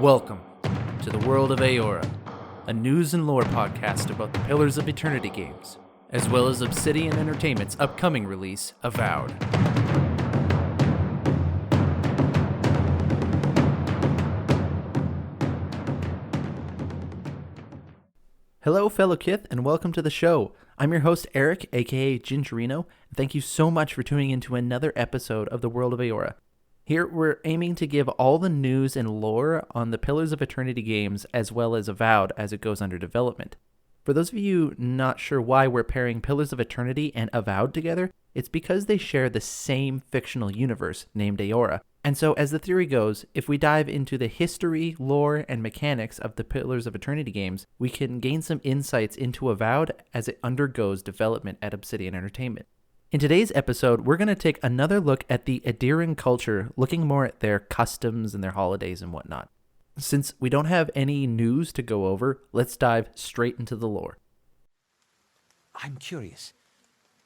Welcome to the world of Aedyr, a news and lore podcast about the Pillars of Eternity games, as well as Obsidian Entertainment's upcoming release, Avowed. Hello, fellow Kith, and welcome to the show. I'm your host, Eric, aka Gingerino, and thank you so much for tuning into another episode of the world of Aedyr. Here, we're aiming to give all the news and lore on the Pillars of Eternity games, as well as Avowed as it goes under development. For those of you not sure why we're pairing Pillars of Eternity and Avowed together, it's because they share the same fictional universe named Aedyr. And so, as the theory goes, if we dive into the history, lore, and mechanics of the Pillars of Eternity games, we can gain some insights into Avowed as it undergoes development at Obsidian Entertainment. In today's episode, we're going to take another look at the Aedyran culture, looking more at their customs and their holidays and whatnot. Since we don't have any news to go over, let's dive straight into the lore. I'm curious.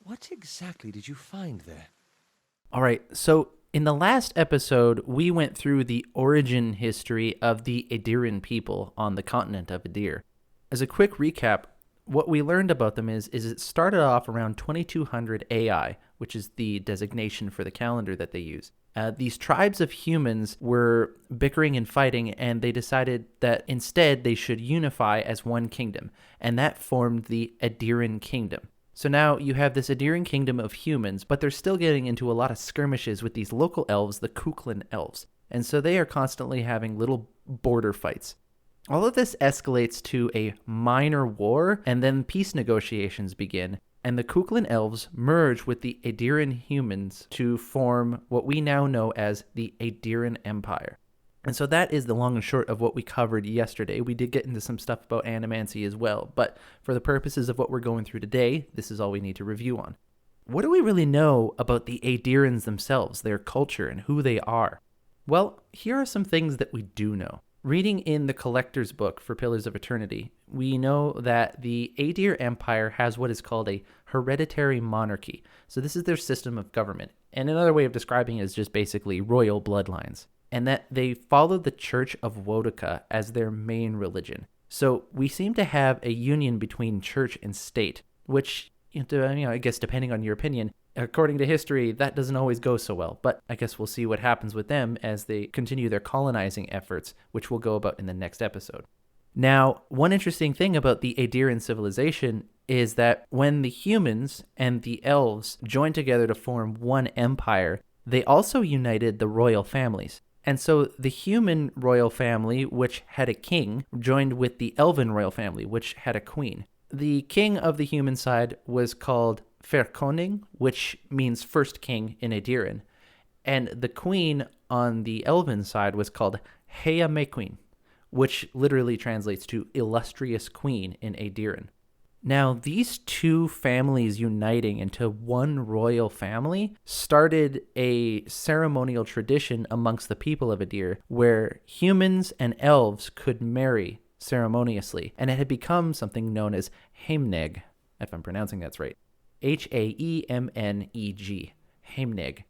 What exactly did you find there? All right, so in the last episode, we went through the origin history of the Aedyran people on the continent of Aedyr. As a quick recap, what we learned about them is it started off around 2200 AI, which is the designation for the calendar that they use. These tribes of humans were bickering and fighting, and they decided that instead they should unify as one kingdom, and that formed the Aedyran kingdom. So now you have this Aedyran kingdom of humans, but they're still getting into a lot of skirmishes with these local elves, the Kuklin elves, and so they are constantly having little border fights. All of this escalates to a minor war, and then peace negotiations begin, and the Kuklin elves merge with the Aedyran humans to form what we now know as the Aedyran Empire. And so that is the long and short of what we covered yesterday. We did get into some stuff about animancy as well, but for the purposes of what we're going through today, this is all we need to review on. What do we really know about the Aedyrans themselves, their culture, and who they are? Well, here are some things that we do know. Reading in the collector's book for Pillars of Eternity, we know that the Aedyr Empire has what is called a hereditary monarchy. So this is their system of government. And another way of describing it is just basically royal bloodlines. And that they follow the Church of Wodaka as their main religion. So we seem to have a union between church and state, which, I guess depending on your opinion, according to history, that doesn't always go so well, but I guess we'll see what happens with them as they continue their colonizing efforts, which we'll go about in the next episode. Now, one interesting thing about the Aedyran civilization is that when the humans and the elves joined together to form one empire, they also united the royal families. And so the human royal family, which had a king, joined with the elven royal family, which had a queen. The king of the human side was called Ferkoning, which means first king in Aedyran, and the queen on the elven side was called Heamequin, which literally translates to illustrious queen in Aedyran. Now, these two families uniting into one royal family started a ceremonial tradition amongst the people of Aedyr where humans and elves could marry ceremoniously, and it had become something known as Heimneg, if I'm pronouncing that's right. Haemneg, Heimneg.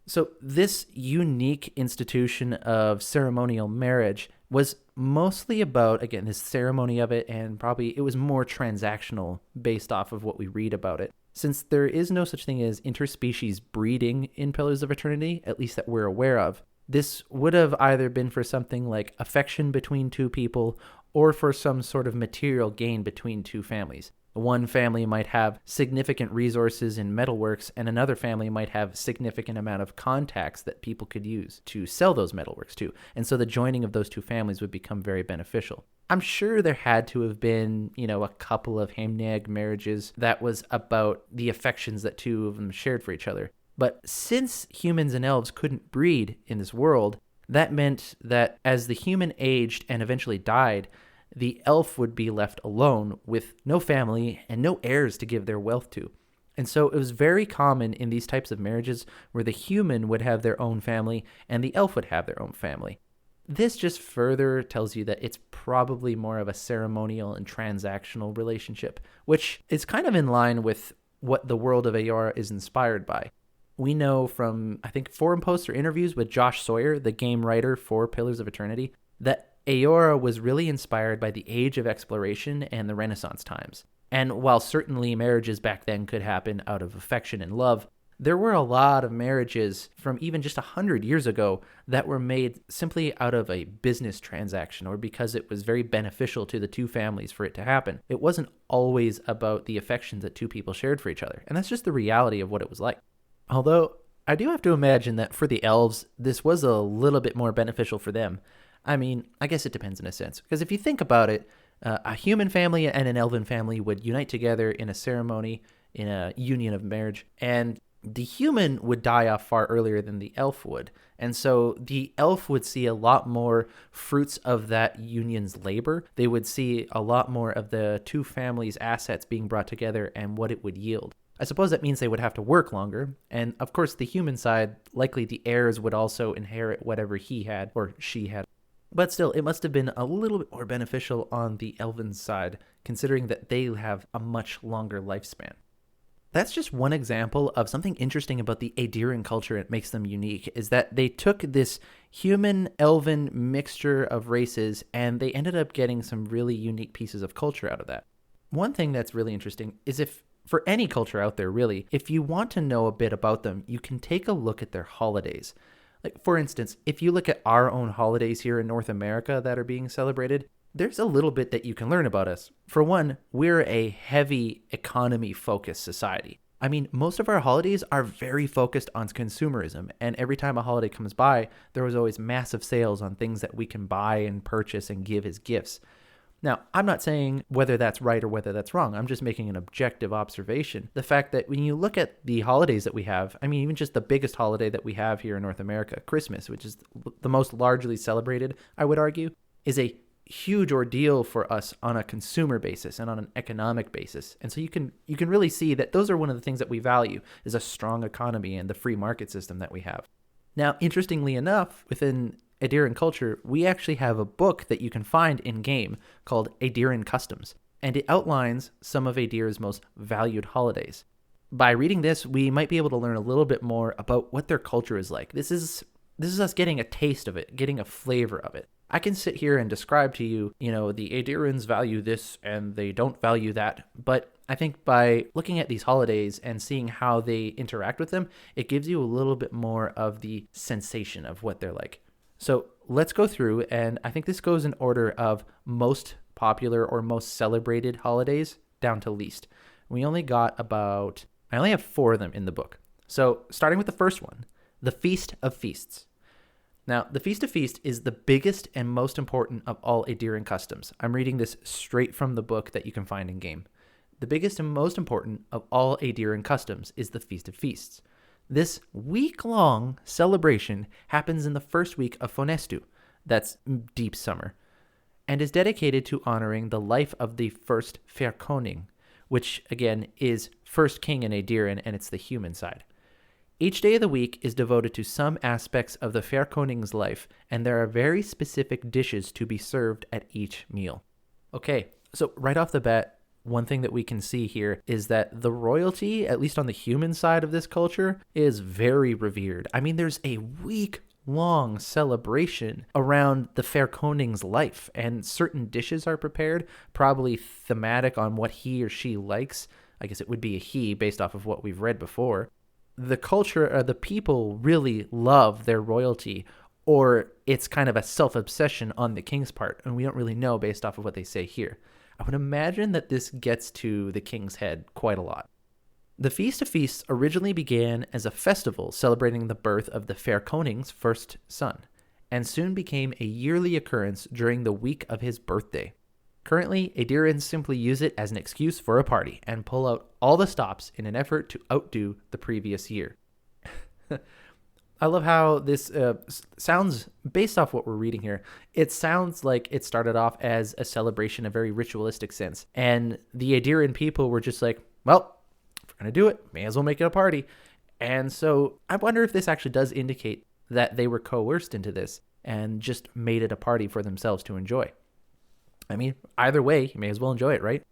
So this unique institution of ceremonial marriage was mostly about, again, this ceremony of it, and probably it was more transactional based off of what we read about it. Since there is no such thing as interspecies breeding in Pillars of Eternity, at least that we're aware of, this would have either been for something like affection between two people or for some sort of material gain between two families. One family might have significant resources in metalworks, and another family might have significant amount of contacts that people could use to sell those metalworks to. And so the joining of those two families would become very beneficial. I'm sure there had to have been, a couple of Heimneg marriages that was about the affections that two of them shared for each other. But since humans and elves couldn't breed in this world, that meant that as the human aged and eventually died, the elf would be left alone with no family and no heirs to give their wealth to. And so it was very common in these types of marriages where the human would have their own family and the elf would have their own family. This just further tells you that it's probably more of a ceremonial and transactional relationship, which is kind of in line with what the world of Aedyr is inspired by. We know from, I think, forum posts or interviews with Josh Sawyer, the game writer for Pillars of Eternity, that Eora was really inspired by the age of exploration and the Renaissance times. And while certainly marriages back then could happen out of affection and love, there were a lot of marriages from even just 100 years ago that were made simply out of a business transaction or because it was very beneficial to the two families for it to happen. It wasn't always about the affections that two people shared for each other. And that's just the reality of what it was like. Although I do have to imagine that for the elves, this was a little bit more beneficial for them. I mean, I guess it depends in a sense. Because if you think about it, a human family and an elven family would unite together in a ceremony, in a union of marriage, and the human would die off far earlier than the elf would. And so the elf would see a lot more fruits of that union's labor. They would see a lot more of the two families' assets being brought together and what it would yield. I suppose that means they would have to work longer. And of course, the human side, likely the heirs would also inherit whatever he had or she had. But still, it must have been a little bit more beneficial on the elven side, considering that they have a much longer lifespan. That's just one example of something interesting about the Aedyran culture that makes them unique, is that they took this human-elven mixture of races and they ended up getting some really unique pieces of culture out of that. One thing that's really interesting is for any culture out there really, if you want to know a bit about them, you can take a look at their holidays. Like, for instance, if you look at our own holidays here in North America that are being celebrated, there's a little bit that you can learn about us. For one, we're a heavy economy-focused society. I mean, most of our holidays are very focused on consumerism, and every time a holiday comes by, there was always massive sales on things that we can buy and purchase and give as gifts. Now, I'm not saying whether that's right or whether that's wrong. I'm just making an objective observation. The fact that when you look at the holidays that we have, I mean, even just the biggest holiday that we have here in North America, Christmas, which is the most largely celebrated, I would argue, is a huge ordeal for us on a consumer basis and on an economic basis. And so you can really see that those are one of the things that we value, is a strong economy and the free market system that we have. Now, interestingly enough, within Aedyran Culture, we actually have a book that you can find in-game called Aedyran Customs, and it outlines some of Aedyr's most valued holidays. By reading this, we might be able to learn a little bit more about what their culture is like. This is us getting a taste of it, getting a flavor of it. I can sit here and describe to you, the Aedyrans value this and they don't value that. But I think by looking at these holidays and seeing how they interact with them, it gives you a little bit more of the sensation of what they're like. So let's go through, and I think this goes in order of most popular or most celebrated holidays down to least. I only have 4 of them in the book. So starting with the first one, the Feast of Feasts. Now, the Feast of Feasts is the biggest and most important of all Aedyran customs. I'm reading this straight from the book that you can find in game. The biggest and most important of all Aedyran customs is the Feast of Feasts. This week-long celebration happens in the first week of Fonestu, that's deep summer, and is dedicated to honoring the life of the first Fairkoning, which again is first king in Aedyran, and it's the human side. Each day of the week is devoted to some aspects of the Fairkoning's life, and there are very specific dishes to be served at each meal. Okay, so right off the bat, one thing that we can see here is that the royalty, at least on the human side of this culture, is very revered. I mean, there's a week-long celebration around the Fairkoning's life, and certain dishes are prepared, probably thematic on what he or she likes. I guess it would be a he based off of what we've read before. The culture, the people really love their royalty, or it's kind of a self-obsession on the king's part, and we don't really know based off of what they say here. I would imagine that this gets to the king's head quite a lot. The Feast of Feasts originally began as a festival celebrating the birth of the Fairkoning's first son, and soon became a yearly occurrence during the week of his birthday. Currently, Aedyrans simply use it as an excuse for a party and pull out all the stops in an effort to outdo the previous year. I love how this sounds, based off what we're reading here, it sounds like it started off as a celebration, a very ritualistic sense. And the Aedyran people were just like, well, if we're going to do it, may as well make it a party. And so I wonder if this actually does indicate that they were coerced into this and just made it a party for themselves to enjoy. I mean, either way, you may as well enjoy it, right?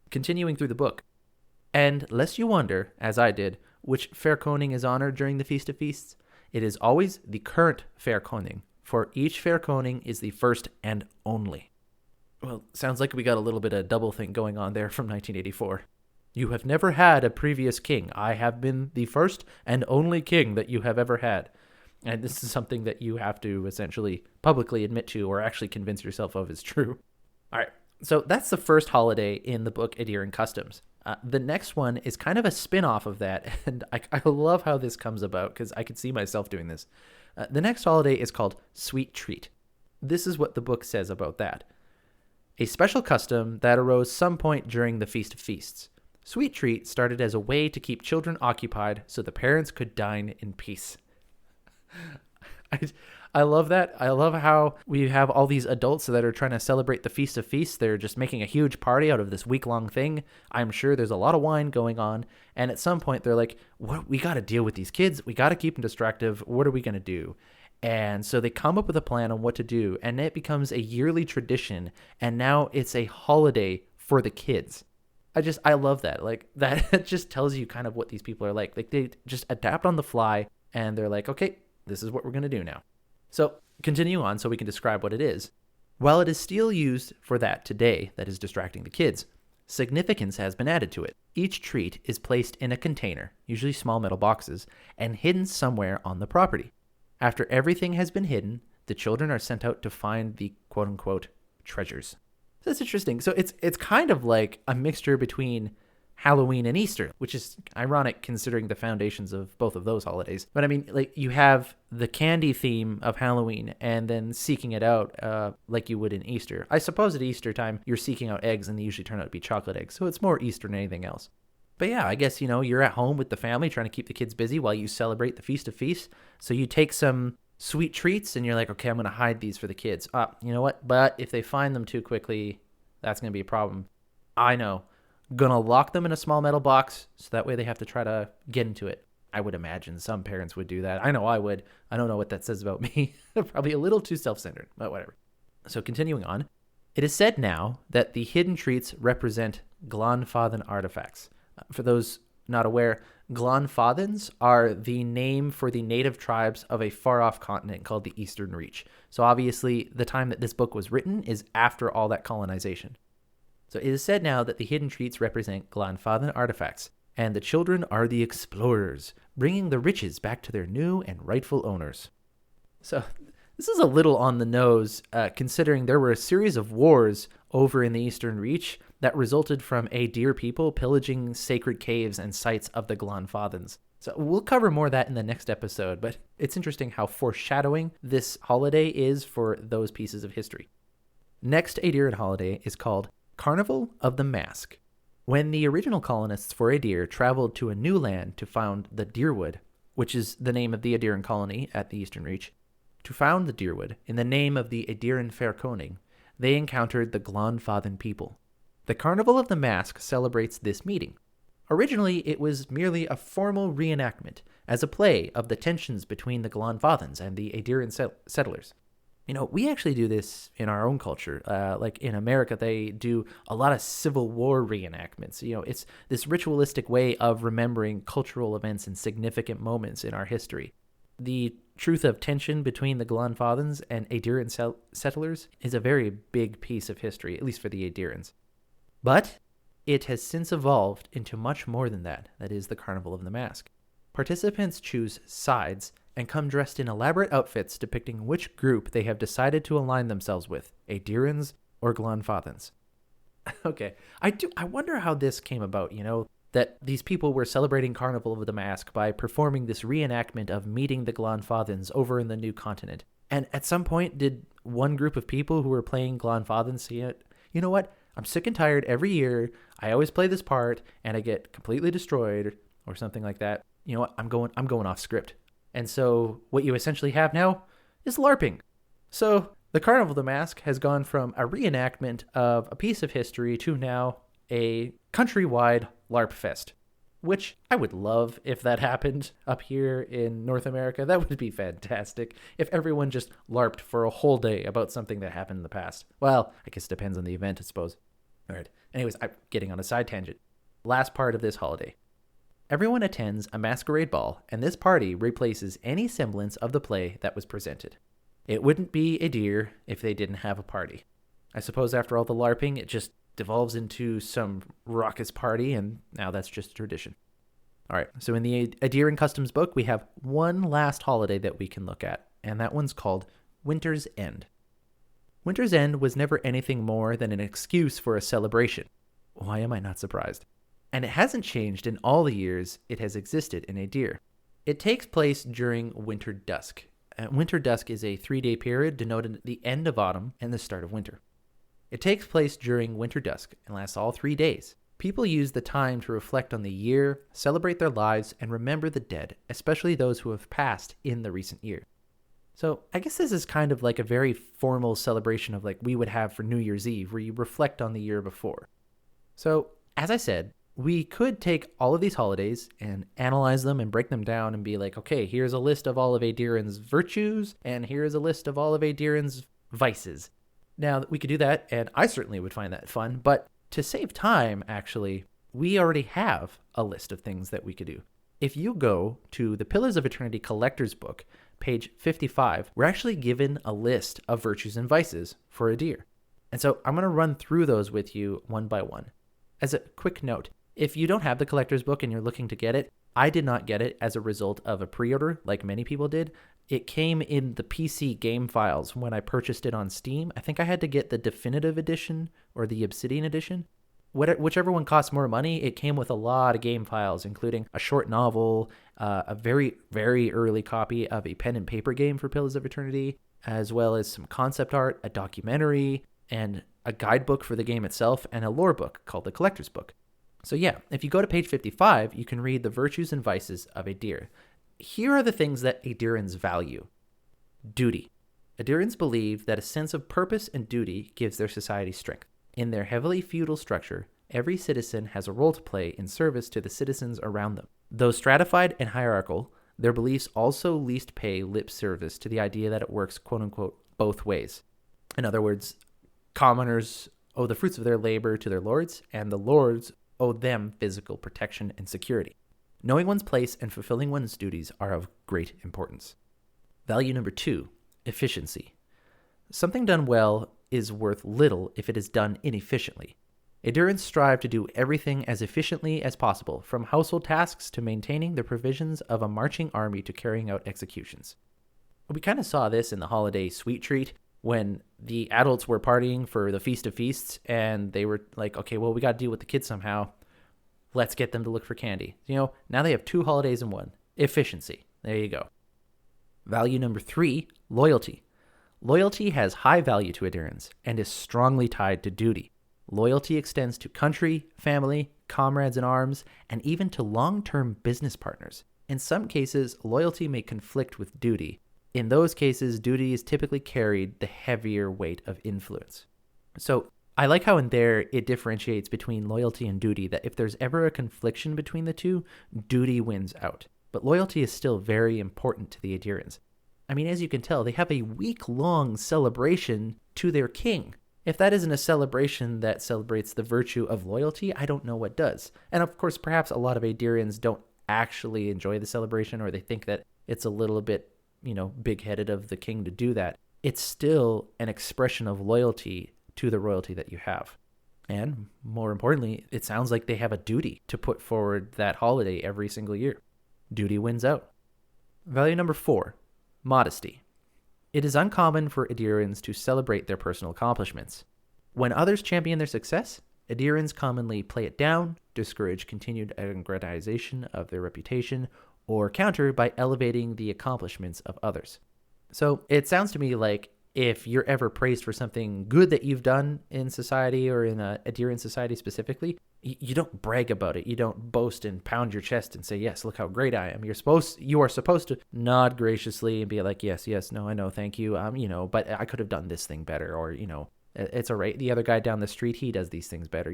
Continuing through the book. And lest you wonder, as I did, which Fairkoning is honored during the Feast of Feasts, it is always the current Fairkoning, for each fair coning is the first and only. Well, sounds like we got a little bit of double think going on there from 1984. You have never had a previous king. I have been the first and only king that you have ever had. And this is something that you have to essentially publicly admit to or actually convince yourself of is true. All right, so that's the first holiday in the book Aedyran Customs. The next one is kind of a spin-off of that, and I love how this comes about because I could see myself doing this. The next holiday is called Sweet Treat. This is what the book says about that. A special custom that arose some point during the Feast of Feasts. Sweet Treat started as a way to keep children occupied so the parents could dine in peace. I love that. I love how we have all these adults that are trying to celebrate the Feast of Feasts. They're just making a huge party out of this week-long thing. I'm sure there's a lot of wine going on. And at some point, they're like, "What? We got to deal with these kids. We got to keep them distracted. What are we going to do?" And so they come up with a plan on what to do. And it becomes a yearly tradition. And now it's a holiday for the kids. I love that. Like, that just tells you kind of what these people are like. Like, they just adapt on the fly. And they're like, okay, this is what we're going to do now. So continue on so we can describe what it is. While it is still used for that today that is distracting the kids, significance has been added to it. Each treat is placed in a container, usually small metal boxes, and hidden somewhere on the property. After everything has been hidden, the children are sent out to find the quote-unquote treasures. So that's interesting. So it's kind of like a mixture between Halloween and Easter, which is ironic considering the foundations of both of those holidays. But I mean, like, you have the candy theme of Halloween and then seeking it out like you would in Easter. I suppose at Easter time, you're seeking out eggs and they usually turn out to be chocolate eggs. So it's more Easter than anything else. But yeah, I guess, you're at home with the family trying to keep the kids busy while you celebrate the Feast of Feasts. So you take some sweet treats and you're like, okay, I'm going to hide these for the kids. You know what? But if they find them too quickly, that's going to be a problem. I know. Gonna lock them in a small metal box so that way they have to try to get into it. I would imagine some parents would do that. I know I would. I don't know what that says about me. Probably a little too self-centered, but whatever. So continuing on, it is said now that the hidden treats represent Glonfathen artifacts. For those not aware, Glonfathens are the name for the native tribes of a far-off continent called the Eastern Reach. So obviously the time that this book was written is after all that colonization. So it is said now that the hidden treats represent Glonfathen artifacts, and the children are the explorers, bringing the riches back to their new and rightful owners. So this is a little on the nose, considering there were a series of wars over in the Eastern Reach that resulted from Aedyr people pillaging sacred caves and sites of the Glonfathens. So we'll cover more of that in the next episode, but it's interesting how foreshadowing this holiday is for those pieces of history. Next Aedyran holiday is called Carnival of the Mask. When the original colonists for Aedyr traveled to a new land to found the Dyrwood, which is the name of the Aedyran colony at the Eastern Reach, to found the Dyrwood in the name of the Aedyran Fair Coning, they encountered the Glonfathen people. The Carnival of the Mask celebrates this meeting. Originally, it was merely a formal reenactment as a play of the tensions between the Glonfathens and the Aedyran settlers. We actually do this in our own culture. Like in America, they do a lot of Civil War reenactments. It's this ritualistic way of remembering cultural events and significant moments in our history. The truth of tension between the Glonfathens and Aedyran settlers is a very big piece of history, at least for the Aedyrans. But it has since evolved into much more than that. That is the Carnival of the Mask. Participants choose sides and come dressed in elaborate outfits depicting which group they have decided to align themselves with, Aedyrans or Glonfathens. Okay, I wonder how this came about, that these people were celebrating Carnival of the Mask by performing this reenactment of meeting the Glonfathens over in the new continent. And at some point, did one group of people who were playing Glonfathens say, you know what, I'm sick and tired every year, I always play this part, and I get completely destroyed, or something like that. You know what, I'm going off script. And so what you essentially have now is LARPing. So the Carnival of the Mask has gone from a reenactment of a piece of history to now a countrywide LARP fest, which I would love if that happened up here in North America. That would be fantastic if everyone just LARPed for a whole day about something that happened in the past. Well, I guess it depends on the event, I suppose. All right. Anyways, I'm getting on a side tangent. Last part of this holiday. Everyone attends a masquerade ball, and this party replaces any semblance of the play that was presented. It wouldn't be Aedyr if they didn't have a party. I suppose after all the LARPing, it just devolves into some raucous party, and now that's just a tradition. All right, so in the Aedyran Customs book, we have one last holiday that we can look at, and that one's called Winter's End. Winter's End was never anything more than an excuse for a celebration. Why am I not surprised? And it hasn't changed in all the years it has existed in Aedyr. It takes place during Winter Dusk. Winter Dusk is a 3-day period denoting the end of autumn and the start of winter. It takes place during Winter Dusk and lasts all 3 days. People use the time to reflect on the year, celebrate their lives, and remember the dead, especially those who have passed in the recent year. So I guess this is kind of like a very formal celebration of like we would have for New Year's Eve, where you reflect on the year before. So, as I said, we could take all of these holidays and analyze them and break them down and be like, okay, here's a list of all of Aedyran's virtues, and here's a list of all of Aedyran's vices. Now, we could do that, and I certainly would find that fun, but to save time, actually, we already have a list of things that we could do. If you go to the Pillars of Eternity Collector's Book, page 55, we're actually given a list of virtues and vices for Aedyr. And so I'm going to run through those with you one by one. As a quick note, if you don't have the Collector's Book and you're looking to get it, I did not get it as a result of a pre-order like many people did. It came in the PC game files when I purchased it on Steam. I think I had to get the definitive edition or the Obsidian edition. Whichever one costs more money, it came with a lot of game files, including a short novel, a very, very early copy of a pen and paper game for Pillars of Eternity, as well as some concept art, a documentary, and a guidebook for the game itself, and a lore book called the Collector's Book. So yeah, if you go to page 55, you can read the virtues and vices of Aedyr. Here are the things that Aedyrans value. Duty. Aedyrans believe that a sense of purpose and duty gives their society strength. In their heavily feudal structure, every citizen has a role to play in service to the citizens around them. Though stratified and hierarchical, their beliefs also least pay lip service to the idea that it works, quote-unquote, both ways. In other words, commoners owe the fruits of their labor to their lords, and the lords owe them physical protection and security. Knowing one's place and fulfilling one's duties are of great importance. Value number 2, efficiency. Something done well is worth little if it is done inefficiently. Aedyrans strive to do everything as efficiently as possible, from household tasks to maintaining the provisions of a marching army to carrying out executions. We kind of saw this in the holiday sweet treat when the adults were partying for the Feast of Feasts, and they were like, okay, well, we got to deal with the kids somehow. Let's get them to look for candy. Now they have 2 holidays in one. Efficiency. There you go. Value number 3, loyalty. Loyalty has high value to Aedyrans and is strongly tied to duty. Loyalty extends to country, family, comrades in arms, and even to long-term business partners. In some cases, loyalty may conflict with duty. In those cases, duty is typically carried the heavier weight of influence. So I like how in there it differentiates between loyalty and duty, that if there's ever a confliction between the two, duty wins out. But loyalty is still very important to the Aedyrans. I mean, as you can tell, they have a week-long celebration to their king. If that isn't a celebration that celebrates the virtue of loyalty, I don't know what does. And of course, perhaps a lot of Aedyrans don't actually enjoy the celebration, or they think that it's a little bit, big-headed of the king to do that. It's still an expression of loyalty to the royalty that you have. And more importantly, it sounds like they have a duty to put forward that holiday every single year. Duty wins out. Value number 4, modesty. It is uncommon for Aedyrans to celebrate their personal accomplishments. When others champion their success, Aedyrans commonly play it down, discourage continued aggrandization of their reputation, or counter by elevating the accomplishments of others. So it sounds to me like if you're ever praised for something good that you've done in society, or in a Aedyran society specifically, you don't brag about it. You don't boast and pound your chest and say, yes, look how great I am. You are supposed to nod graciously and be like, yes, no, I know, thank you. But I could have done this thing better, or, it's all right. The other guy down the street, he does these things better.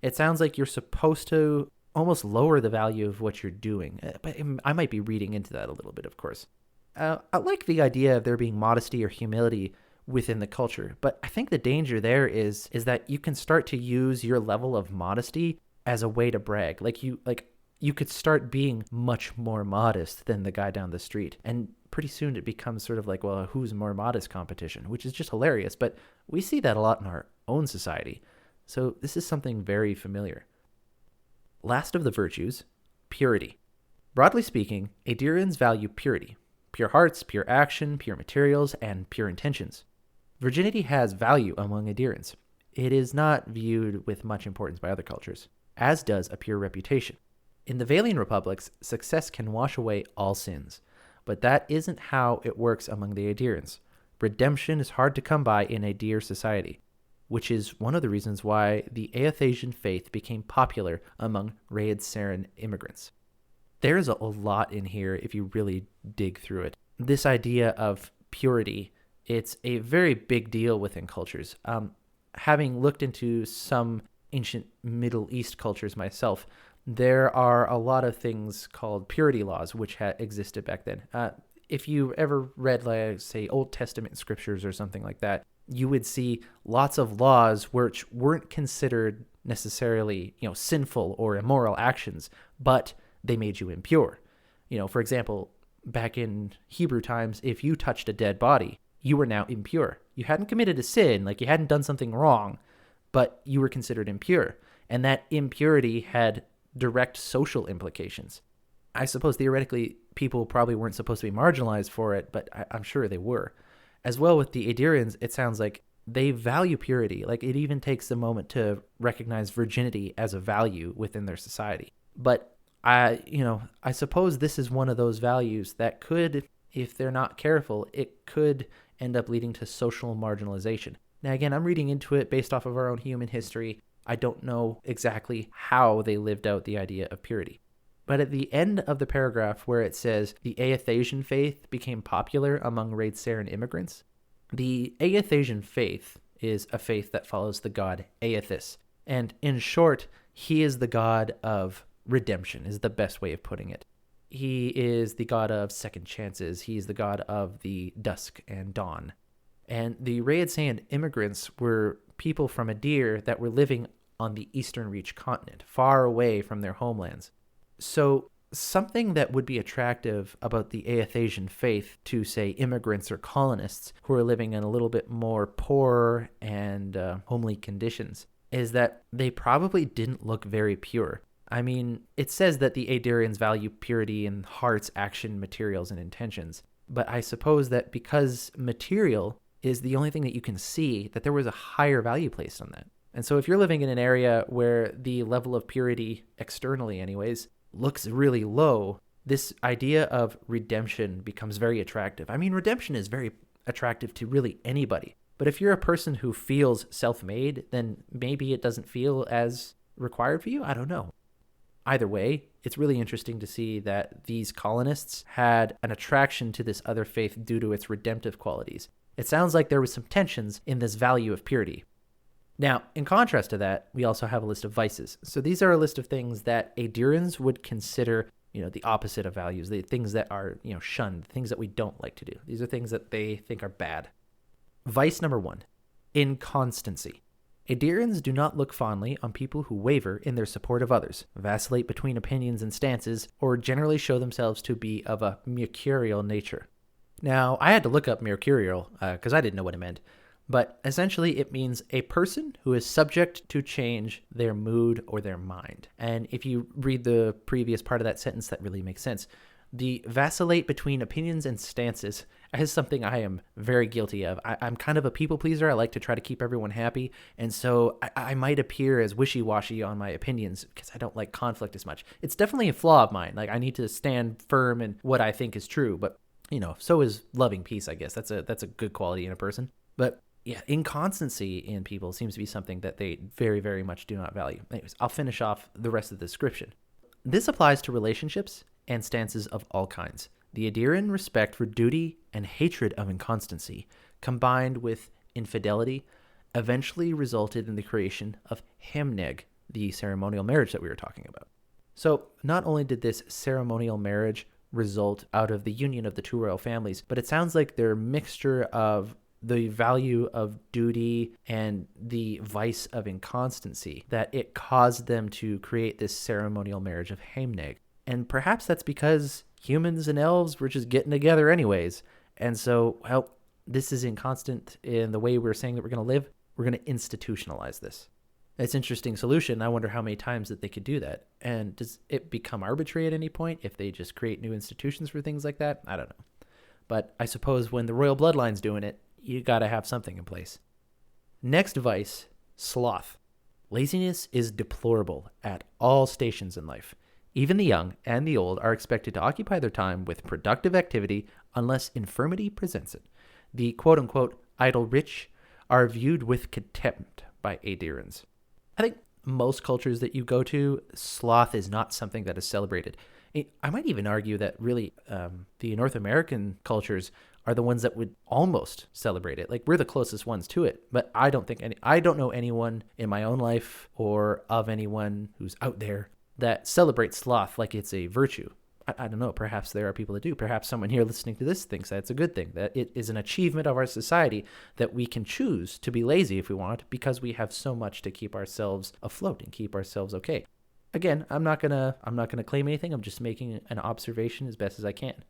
It sounds like you're supposed to almost lower the value of what you're doing. But I might be reading into that a little bit, of course. I like the idea of there being modesty or humility within the culture, but I think the danger there is that you can start to use your level of modesty as a way to brag. Like you could start being much more modest than the guy down the street, and pretty soon it becomes sort of like, well, who's more modest competition, which is just hilarious. But we see that a lot in our own society. So this is something very familiar. Last of the virtues, purity. Broadly speaking, Aedyrans value purity. Pure hearts, pure action, pure materials, and pure intentions. Virginity has value among Aedyrans. It is not viewed with much importance by other cultures, as does a pure reputation. In the Valian republics, success can wash away all sins, but that isn't how it works among the Aedyrans. Redemption is hard to come by in Aedyr society, which is one of the reasons why the Aethasian faith became popular among Aedyran immigrants. There's a lot in here if you really dig through it. This idea of purity, it's a very big deal within cultures. Having looked into some ancient Middle East cultures myself, there are a lot of things called purity laws which existed back then. If you ever read, like, say, Old Testament scriptures or something like that, you would see lots of laws which weren't considered necessarily, sinful or immoral actions, but they made you impure. For example, back in Hebrew times, if you touched a dead body, you were now impure. You hadn't committed a sin, like you hadn't done something wrong, but you were considered impure. And that impurity had direct social implications. I suppose theoretically people probably weren't supposed to be marginalized for it, but I'm sure they were. As well with the Aedyrans, it sounds like they value purity. Like it even takes a moment to recognize virginity as a value within their society. But I suppose this is one of those values that could, if they're not careful, it could end up leading to social marginalization. Now, again, I'm reading into it based off of our own human history. I don't know exactly how they lived out the idea of purity. But at the end of the paragraph where it says the Aethasian faith became popular among Aedyran immigrants, the Aethasian faith is a faith that follows the god Aethys. And in short, he is the god of redemption, is the best way of putting it. He is the god of second chances. He's the god of the dusk and dawn. And the Aedyran immigrants were people from Aedyr that were living on the Eastern Reach continent, far away from their homelands. So something that would be attractive about the Aethasian faith to, say, immigrants or colonists who are living in a little bit more poor and homely conditions is that they probably didn't look very pure. I mean, it says that the Aedyrans value purity in hearts, action, materials, and intentions. But I suppose that because material is the only thing that you can see, that there was a higher value placed on that. And so if you're living in an area where the level of purity, externally anyways, looks really low, this idea of redemption becomes very attractive. I mean, redemption is very attractive to really anybody. But if you're a person who feels self-made, then maybe it doesn't feel as required for you. I don't know. Either way, it's really interesting to see that these colonists had an attraction to this other faith due to its redemptive qualities. It sounds like there was some tensions in this value of purity. Now, in contrast to that, we also have a list of vices. So these are a list of things that Aedyrans would consider, the opposite of values, the things that are, shunned, things that we don't like to do. These are things that they think are bad. Vice number 1, inconstancy. Aedyrans do not look fondly on people who waver in their support of others, vacillate between opinions and stances, or generally show themselves to be of a mercurial nature. Now, I had to look up mercurial because I didn't know what it meant, but essentially it means a person who is subject to change their mood or their mind. And if you read the previous part of that sentence, that really makes sense. The vacillate between opinions and stances is something I am very guilty of. I'm kind of a people pleaser. I like to try to keep everyone happy. And so I might appear as wishy-washy on my opinions because I don't like conflict as much. It's definitely a flaw of mine. Like, I need to stand firm in what I think is true. But, so is loving peace, I guess. That's a good quality in a person. But yeah, inconstancy in people seems to be something that they very, very much do not value. Anyways, I'll finish off the rest of the description. This applies to relationships and stances of all kinds. The Aedyran respect for duty and hatred of inconstancy, combined with infidelity, eventually resulted in the creation of Hamneg, the ceremonial marriage that we were talking about. So not only did this ceremonial marriage result out of the union of the two royal families, but it sounds like their mixture of the value of duty and the vice of inconstancy, that it caused them to create this ceremonial marriage of Hamneg. And perhaps that's because humans and elves were just getting together anyways. And so, well, this is inconstant in the way we're saying that we're going to live. We're going to institutionalize this. It's an interesting solution. I wonder how many times that they could do that. And does it become arbitrary at any point if they just create new institutions for things like that? I don't know. But I suppose when the royal bloodline's doing it, you got to have something in place. Next vice, sloth. Laziness is deplorable at all stations in life. Even the young and the old are expected to occupy their time with productive activity unless infirmity presents it. The quote-unquote idle rich are viewed with contempt by Aedyrans. I think most cultures that you go to, sloth is not something that is celebrated. I might even argue that really the North American cultures are the ones that would almost celebrate it. Like, we're the closest ones to it, but I don't know anyone in my own life or of anyone who's out there that celebrates sloth like it's a virtue. I don't know. Perhaps there are people that do. Perhaps someone here listening to this thinks that's a good thing, that it is an achievement of our society that we can choose to be lazy if we want because we have so much to keep ourselves afloat and keep ourselves okay. Again, I'm not gonna claim anything. I'm just making an observation as best as I can.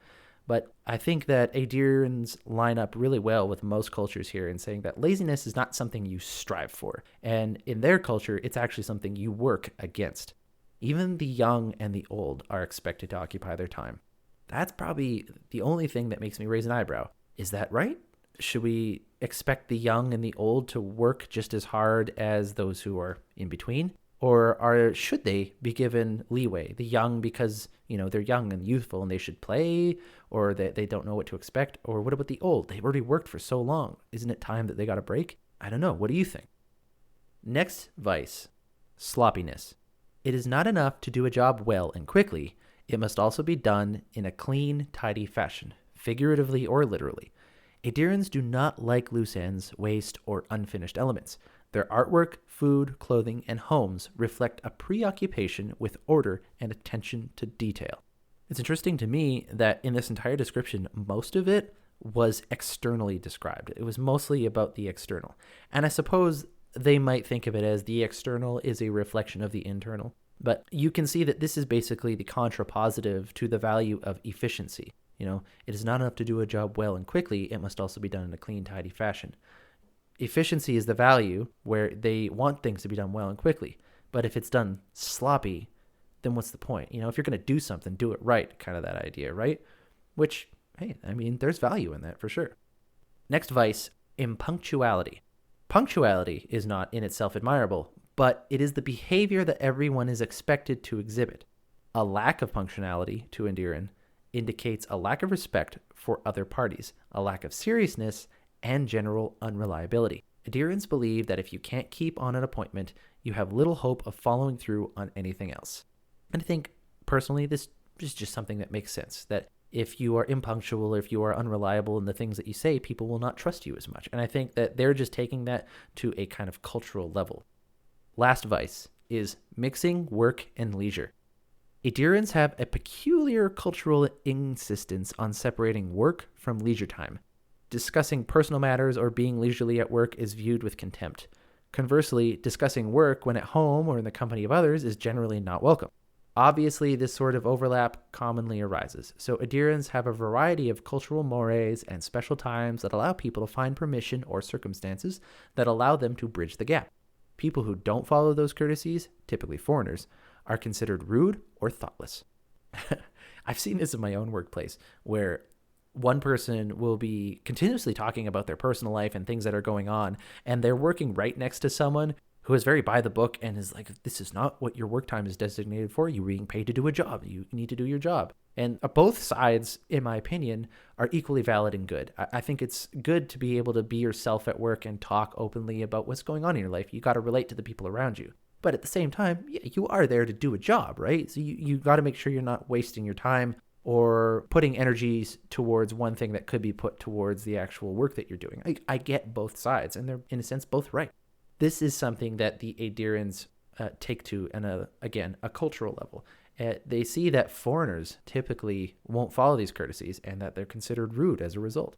But I think that Aedyrans line up really well with most cultures here in saying that laziness is not something you strive for. And in their culture, it's actually something you work against. Even the young and the old are expected to occupy their time. That's probably the only thing that makes me raise an eyebrow. Is that right? Should we expect the young and the old to work just as hard as those who are in between? Or should they be given leeway? The young because, they're young and youthful and they should play, or that they don't know what to expect? Or what about the old? They've already worked for so long. Isn't it time that they got a break? I don't know. What do you think? Next vice, sloppiness. It is not enough to do a job well and quickly. It must also be done in a clean, tidy fashion, figuratively or literally. Aedyrans do not like loose ends, waste, or unfinished elements. Their artwork, food, clothing, and homes reflect a preoccupation with order and attention to detail. It's interesting to me that in this entire description, most of it was externally described. It was mostly about the external. And I suppose they might think of it as the external is a reflection of the internal. But you can see that this is basically the contrapositive to the value of efficiency. It is not enough to do a job well and quickly. It must also be done in a clean, tidy fashion. Efficiency is the value where they want things to be done well and quickly. But if it's done sloppy, then what's the point? If you're going to do something, do it right, kind of that idea, right? Which, hey, there's value in that for sure. Next vice, impunctuality. Punctuality is not in itself admirable, but it is the behavior that everyone is expected to exhibit. A lack of punctuality, to Aedyran, indicates a lack of respect for other parties, a lack of seriousness, and general unreliability. Aedyrans believe that if you can't keep on an appointment, you have little hope of following through on anything else. And I think, personally, this is just something that makes sense, that if you are impunctual or if you are unreliable in the things that you say, people will not trust you as much. And I think that they're just taking that to a kind of cultural level. Last vice is mixing work and leisure. Aedyrans have a peculiar cultural insistence on separating work from leisure time. Discussing personal matters or being leisurely at work is viewed with contempt. Conversely, discussing work when at home or in the company of others is generally not welcome. Obviously, this sort of overlap commonly arises, so Aedyrans have a variety of cultural mores and special times that allow people to find permission or circumstances that allow them to bridge the gap. People who don't follow those courtesies, typically foreigners, are considered rude or thoughtless. I've seen this in my own workplace, where one person will be continuously talking about their personal life and things that are going on, and they're working right next to someone who is very by the book and is like, this is not what your work time is designated for. You're being paid to do a job. You need to do your job. And both sides, in my opinion, are equally valid and good. I think it's good to be able to be yourself at work and talk openly about what's going on in your life. You got to relate to the people around you. But at the same time, you are there to do a job, right? So you got to make sure you're not wasting your time or putting energies towards one thing that could be put towards the actual work that you're doing. I get both sides, and they're, in a sense, both right. This is something that the Aedyrans take to, and again, a cultural level. They see that foreigners typically won't follow these courtesies and that they're considered rude as a result.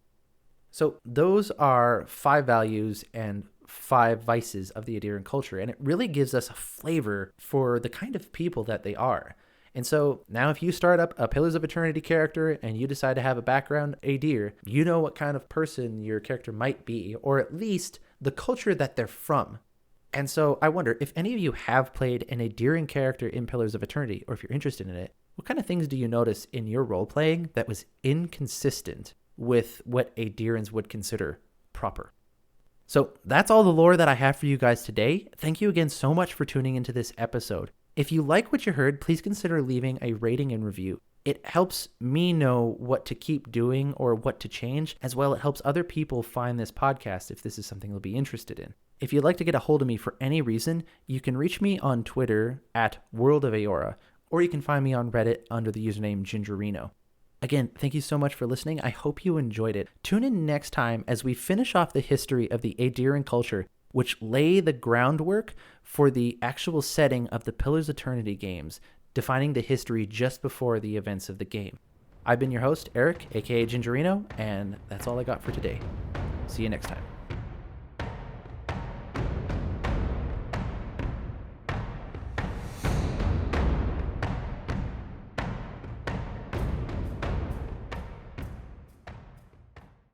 So those are 5 values and 5 vices of the Aedyran culture, and it really gives us a flavor for the kind of people that they are. And so now if you start up a Pillars of Eternity character and you decide to have a background Aedyr, you know what kind of person your character might be, or at least the culture that they're from. And so I wonder if any of you have played an Aedyran character in Pillars of Eternity, or if you're interested in it, what kind of things do you notice in your role playing that was inconsistent with what Aedyrans would consider proper? So that's all the lore that I have for you guys today. Thank you again so much for tuning into this episode. If you like what you heard, please consider leaving a rating and review. It helps me know what to keep doing or what to change. As well, it helps other people find this podcast if this is something they'll be interested in. If you'd like to get a hold of me for any reason, you can reach me on Twitter at World of Aeora, or you can find me on Reddit under the username Gingerino. Again, thank you so much for listening. I hope you enjoyed it. Tune in next time as we finish off the history of the Aedyran culture, which lay the groundwork for the actual setting of the Pillars of Eternity games, defining the history just before the events of the game. I've been your host, Eric, aka Gingerino, and that's all I got for today. See you next time.